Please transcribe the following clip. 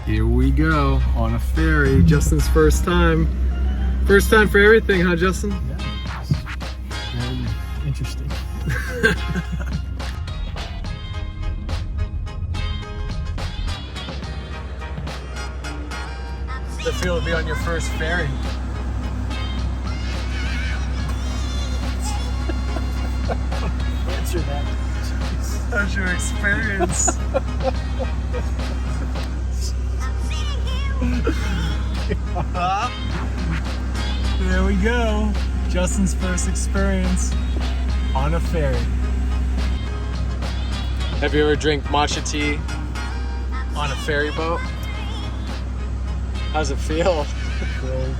Here we go on a ferry. Justin's first time. First time for everything, huh, Justin? Yeah, it's very interesting. How's it feel to be on your first ferry? Answer that. How's your experience? There we go. Justin's first experience on a ferry. Have you ever drank matcha tea on a ferry boat? How's it feel? Cool.